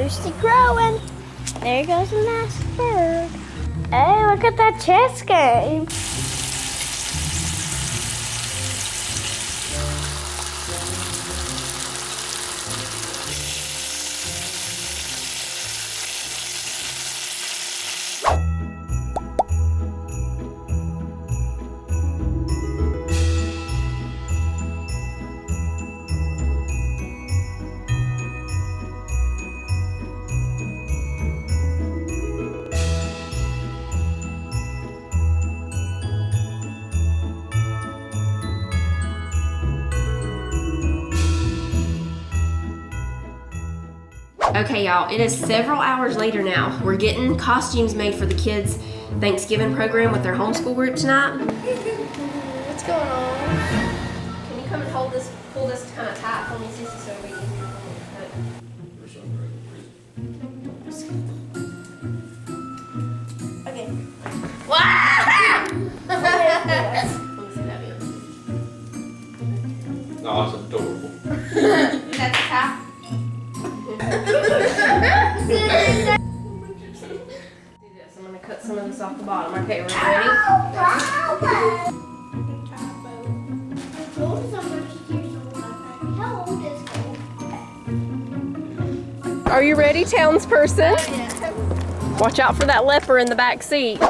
Roosty crowing. There goes the last bird. Hey, look at that chess game. Okay, y'all, it is several hours later now. We're getting costumes made for the kids' Thanksgiving program with their homeschool group tonight. What's going on? Can you come and pull this kind of tight for me, Sissy, so it'll be easier for me to cut? Okay. Wow! Let me see that view. Oh, that's adorable. Is that the tie? Do this. I'm gonna cut some of this off the bottom. Okay, ready? Are you ready, townsperson? Watch out for that leper in the back seat. We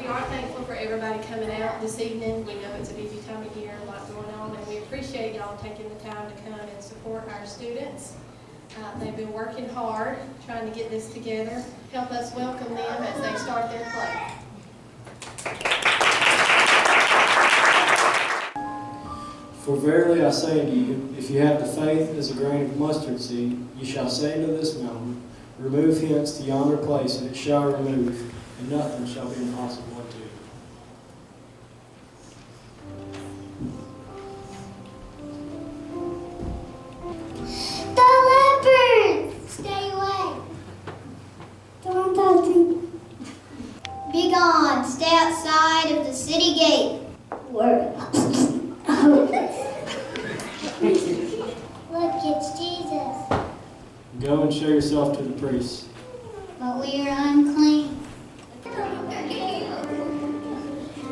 are thankful for everybody coming out this evening. We know it's a busy time of year, a lot going on, and we appreciate y'all taking the time to come and support our students. They've been working hard, trying to get this together. Help us welcome them as they start their play. For verily I say unto you, if you have the faith as a grain of mustard seed, you shall say to this mountain, remove hence to yonder place, and it shall remove, and nothing shall be impossible unto you. The leopard! Stay away. Don't touch me. Be gone. Stay outside of the city gate. Word. Look, it's Jesus. Go and show yourself to the priests. But we are unclean.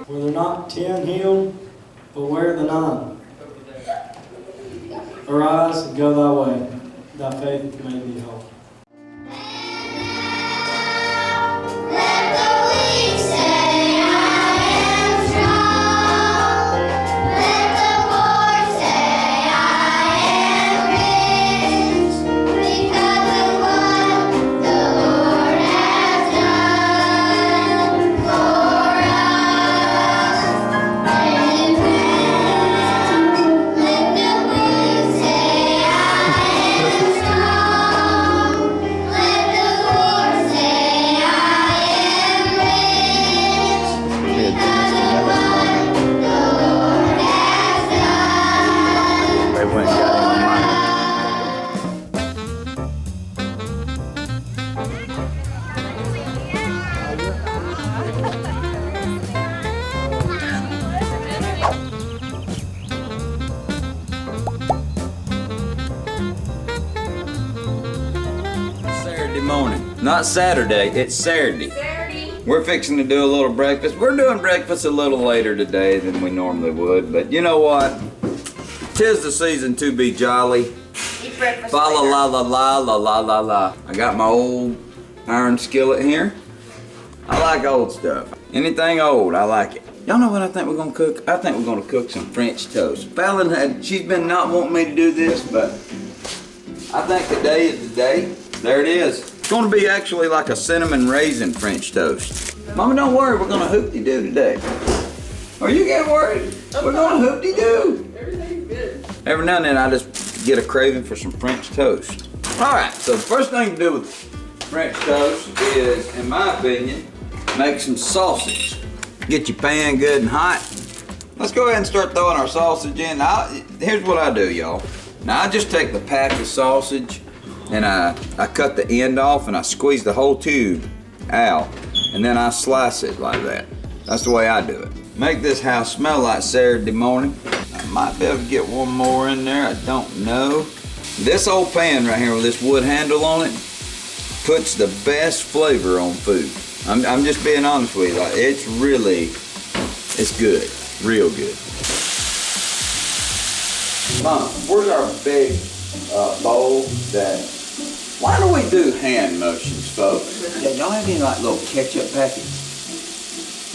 Were there not 10 healed, but where are the 9? Arise and go thy way. Thy faith made thee whole. Morning. Not Saturday, it's Saturday. We're fixing to do a little breakfast. We're doing breakfast a little later today than we normally would, but you know what? 'Tis the season to be jolly. Eat breakfast Fa la later. la la la la la la la. I got my old iron skillet here. I like old stuff. Anything old, I like it. Y'all know what I think we're gonna cook? I think we're gonna cook some French toast. Fallon she's been not wanting me to do this, but I think today is the day. There it is. It's gonna be actually like a cinnamon raisin French toast. Mama, don't worry, we're gonna hoop-de-doo today. Are you getting worried? We're gonna hoop-de-doo. Everything's good. Every now and then I just get a craving for some French toast. All right, so the first thing to do with French toast is, in my opinion, make some sausage. Get your pan good and hot. Let's go ahead and start throwing our sausage in. Here's what I do, y'all. Now I just take the pack of sausage and I cut the end off and I squeeze the whole tube out, and then I slice it like that. That's the way I do it. Make this house smell like Saturday morning. I might be able to get one more in there, I don't know. This old pan right here with this wood handle on it, puts the best flavor on food. I'm just being honest with you. Like, it's good, real good. Mom, where's our big bowl that, why do we do hand motions, folks? Yeah, y'all have any like little ketchup packets?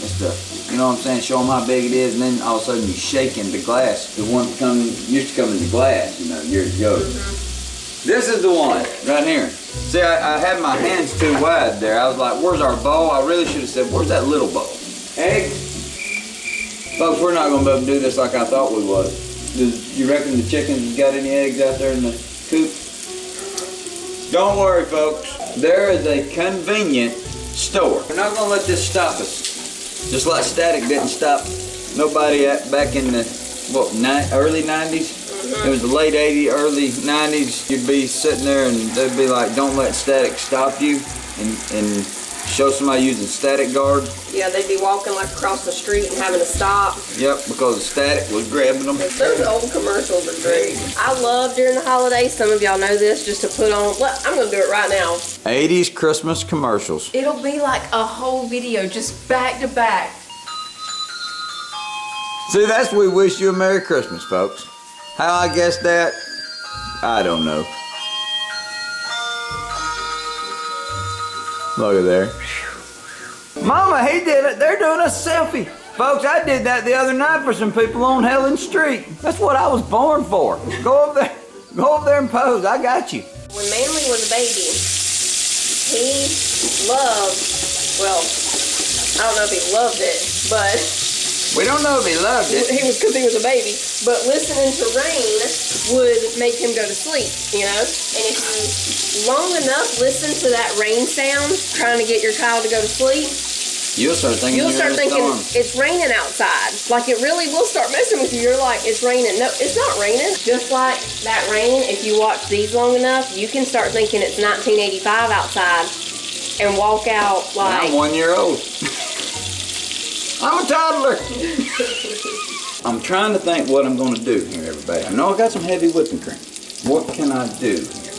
And stuff, you know what I'm saying? Show them how big it is, and then all of a sudden you shake in the glass. The one used to come in the glass, you know, years ago. This is the one, right here. See, I had my hands too wide there. I was like, where's our bowl? I really should have said, where's that little bowl? Eggs? Folks, we're not gonna be able to do this like I thought we would. You reckon the chickens got any eggs out there in the coop? Don't worry, folks. There is a convenient store. We're not gonna let this stop us. Just like static didn't stop nobody back in the, early 90s? It was the late 80s, early 90s. You'd be sitting there and they'd be like, don't let static stop you, and show somebody using static guard. Yeah, they'd be walking like across the street and having to stop. Yep, because the static was grabbing them. Those old commercials are great. I love during the holidays, some of y'all know this, just to put on, well, I'm gonna do it right now. 80s Christmas commercials. It'll be like a whole video just back to back. See, that's we wish you a Merry Christmas, folks. How I guessed that, I don't know. Look at there. Mama, he did it. They're doing a selfie. Folks, I did that the other night for some people on Helen Street. That's what I was born for. Go over there and pose. I got you. When Manly was a baby, he loved, well, I don't know if he loved it, but We don't know if he loved it. he was, because he was a baby, but listening to rain would make him go to sleep, you know? And if you long enough listen to that rain sound, trying to get your child to go to sleep, You'll start thinking you'll start thinking storm. it's raining outside. Like, it really will start messing with you. You're like, it's raining. No, it's not raining. Just like that rain, if you watch these long enough, you can start thinking it's 1985 outside and walk out like... I'm 1 year old. I'm a toddler. I'm trying to think what I'm going to do here, everybody. I know I got some heavy whipping cream. What can I do here?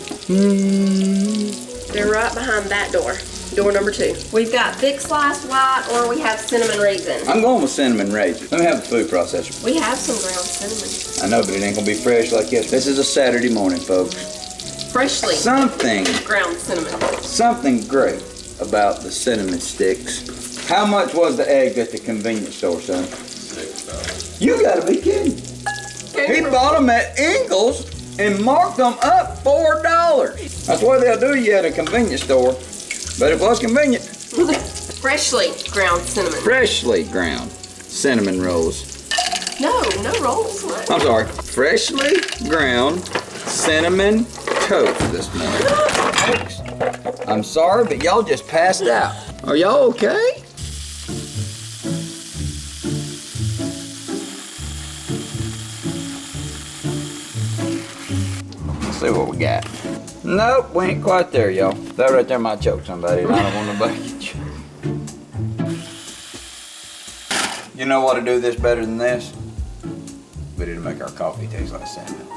They're right behind that door. Door number 2. We've got thick sliced white, or we have cinnamon raisin. I'm going with cinnamon raisin. Let me have the food processor. We have some ground cinnamon. I know, but it ain't going to be fresh like this. This is a Saturday morning, folks. Freshly Something ground cinnamon. great about the cinnamon sticks. How much was the egg at the convenience store, son? $6. You gotta be kidding. He bought them at Ingles and marked them up $4. That's what they'll do you at a convenience store. But it was convenient. Freshly ground cinnamon. Freshly ground cinnamon rolls. No rolls. What? I'm sorry. Freshly ground cinnamon toast this morning. I'm sorry, but y'all just passed out. Are y'all okay? Let's see what we got. Nope, we ain't quite there, y'all. That right there might choke somebody, and I don't want nobody to get you. You know what to do this better than this? We need to make our coffee taste like cinnamon.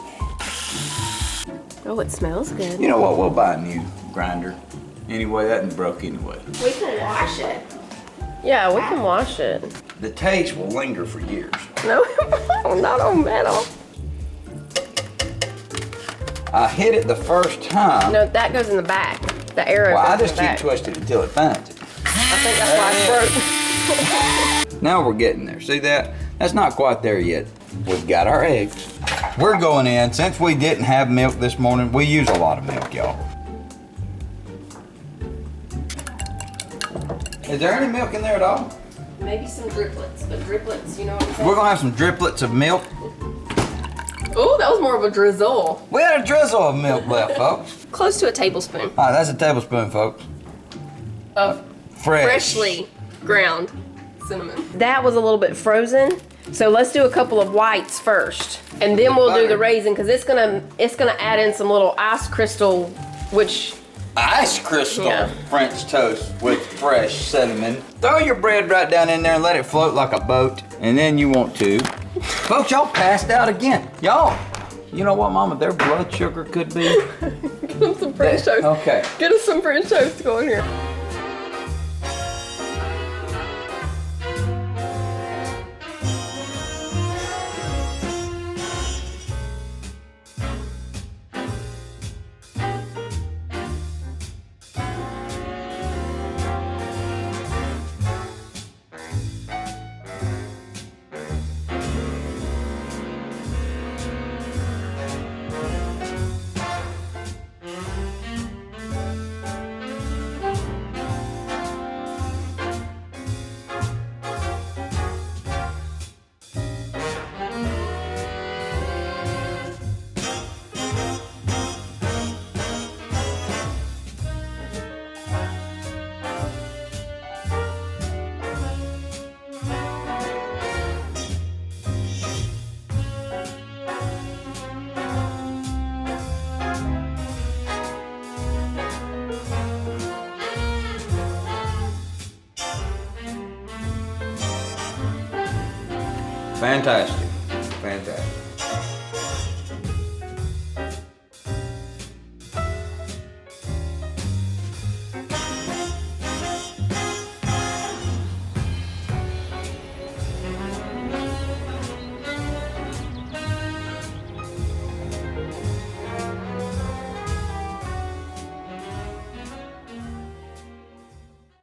Oh, it smells good. You know what? We'll buy a new grinder. Anyway, that one broke anyway. We can wash it. Yeah, we can wash it. The taste will linger for years. No, not on metal. I hit it the first time. No, that goes in the back. The arrow Well, I goes just in the keep back. twisting it until it finds it. I think that's why it's broke. Now we're getting there. See that? That's not quite there yet. We've got our eggs. We're going in. Since we didn't have milk this morning, we use a lot of milk, y'all. Is there any milk in there at all? Maybe some driplets, but driplets, you know what I'm saying? We're gonna have some driplets of milk. Oh, that was more of a drizzle. We had a drizzle of milk left, folks. Close to a tablespoon All right, that's a tablespoon, folks. of Fresh. freshly ground cinnamon. That was a little bit frozen, so let's do a couple of whites first, and then we'll do the raisin because it's gonna add in some little ice crystal, which Ice crystal Yeah. French toast with fresh cinnamon. Throw your bread right down in there and let it float like a boat. And then you want to. Folks, y'all passed out again. Y'all, You know what, Mama? Their blood sugar could be. Get them some French toast. Okay. Get us some French toast going here. Fantastic. Fantastic.